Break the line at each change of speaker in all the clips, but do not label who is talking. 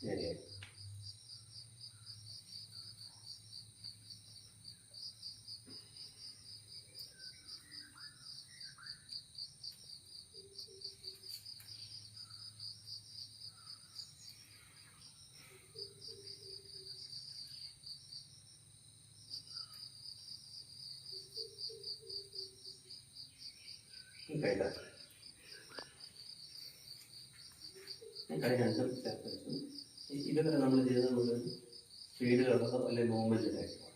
നേരെയായി. കൈ രണ്ടും ചേർത്ത് വെച്ചു. ഇതുവരെ നമ്മൾ ചെയ്തത് മുഴുവൻ സ്പീഡിലുള്ളതോ അല്ലെങ്കിൽ മൂവ്മെൻറ്റിലായിരിക്കും.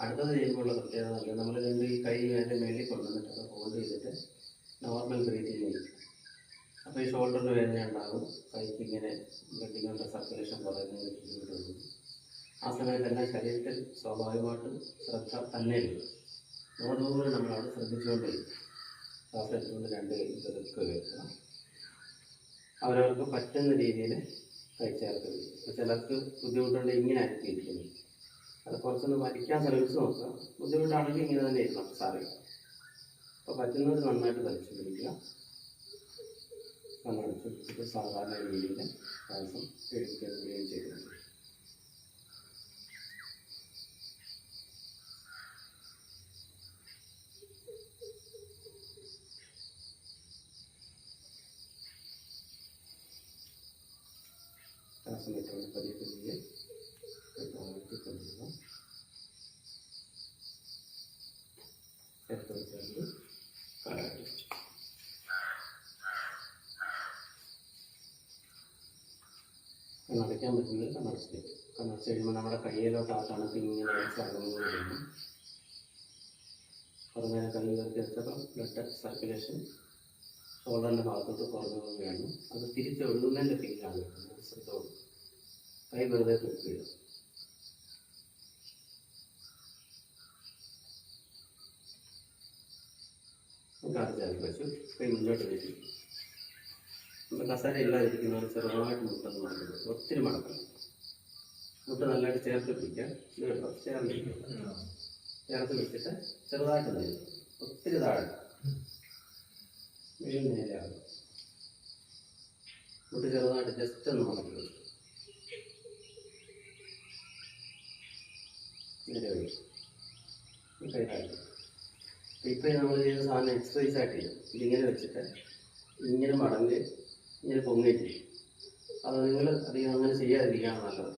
അടുത്തത് ചെയ്യുമ്പോഴുള്ള പ്രത്യേകത നല്ല നമ്മൾ രണ്ട് ഈ കൈ അതിൻ്റെ മേലിൽ കൊണ്ടുവന്നിട്ട് അത് ഹോൾഡ് ചെയ്തിട്ട് നോർമൽ ബ്രീത്തിങ് ചെയ്യും. അപ്പോൾ ഈ ഷോൾഡറിന് വേദന ഉണ്ടാകും, കൈക്ക് ഇങ്ങനെ ബ്ലഡിങ്ങളുടെ സർക്കുലേഷൻ കുറയുന്നതിന് ബുദ്ധിമുട്ടുള്ളൂ. ആ സമയത്തെല്ലാം ശരീരത്തിൽ സ്വാഭാവികമായിട്ടും ശ്രദ്ധ തന്നെ വരും. നോടുകൂടി നമ്മളവിടെ ശ്രദ്ധിച്ചുകൊണ്ടിരിക്കും. ശ്വാസം എടുത്തുകൊണ്ട് രണ്ട് ഇതൊക്കെ വയ്ക്കുക. അവരവർക്ക് പറ്റുന്ന രീതിയിൽ കഴിച്ചേർത്ത് വരും. ഇപ്പോൾ ചിലർക്ക് ബുദ്ധിമുട്ടുണ്ട് ഇങ്ങനെ ആയിരിക്കും, അത് കുറച്ചൊന്ന് വലിക്കാൻ ശ്രമിച്ച് നോക്കുക. ബുദ്ധിമുട്ടാണെങ്കിൽ ഇങ്ങനെ തന്നെ ഇരുന്നു സാറില്ല. അപ്പോൾ പറ്റുന്നത് നന്നായിട്ട് വലിച്ചു പിടിക്കുക. കണ്ണടച്ച് പിടിച്ചിട്ട് സാധാരണ രീതിയിൽ ശ്വാസം എടുക്കുകയും ചെയ്യുന്നുണ്ട്. ശ്വാസം ഇട്ടുകൊണ്ട് പതിയെ പതിയെ കൊണ്ടുപോകുക. ചേർത്ത് വെച്ചുകൊണ്ട് കടക്കി കണ്ണടയ്ക്കാൻ പറ്റുന്നത് കണ്ണടച്ച് കഴിയുമ്പോൾ നമ്മുടെ കയ്യിലോട്ട് ആ തണുപ്പ് ഇങ്ങനെ ചടങ്ങുകൾ വരുന്നു. കുറേ നേരം കൈ ഉയർത്തി വെച്ചപ്പോൾ ബ്ലഡ് സർക്കുലേഷൻ ഷോൾഡറിൻ്റെ ഭാഗത്തോട്ട് കുറഞ്ഞു വേണം. അത് തിരിച്ചൊഴുകുന്നതിൻ്റെ ഫീലാണ് കിട്ടുന്നത്. ശ്രദ്ധ കൈ വെറുതെ തൂക്കിയിടും. കാല് ചേർത്ത് വെച്ചു കൈ മുന്നോട്ട് വെച്ചു. നമ്മൾ കസേര ഇല്ലാതിരിക്കുന്നവർ ചെറുതായിട്ട് മുട്ടെന്ന് മടക്കുന്നത്. ഒത്തിരി മടക്കണം. മുട്ട നല്ലതായിട്ട് ചേർത്ത് പിടിക്കുക. ചേർത്ത് വെച്ചിട്ട് ചെറുതായിട്ട് നേരം ഒത്തിരി താഴെ വീണ്ടും നേരെയാകും. മുട്ട ചെറുതായിട്ട് ജസ്റ്റ് ഒന്ന് മടക്കുക. നേരെ വരും. കൈതാഴ്ത്തും. ഇപ്പം നമ്മൾ ചെയ്യുന്ന സാധനം എക്സസൈസ് ആയിട്ട് ചെയ്യും. ഇതിങ്ങനെ വെച്ചിട്ട് ഇങ്ങനെ മടങ്ങി ഇങ്ങനെ പൊങ്ങിയിട്ട് അത് നിങ്ങൾ അധികം അങ്ങനെ ചെയ്യാതിരിക്കുകയാണ് നല്ലത്.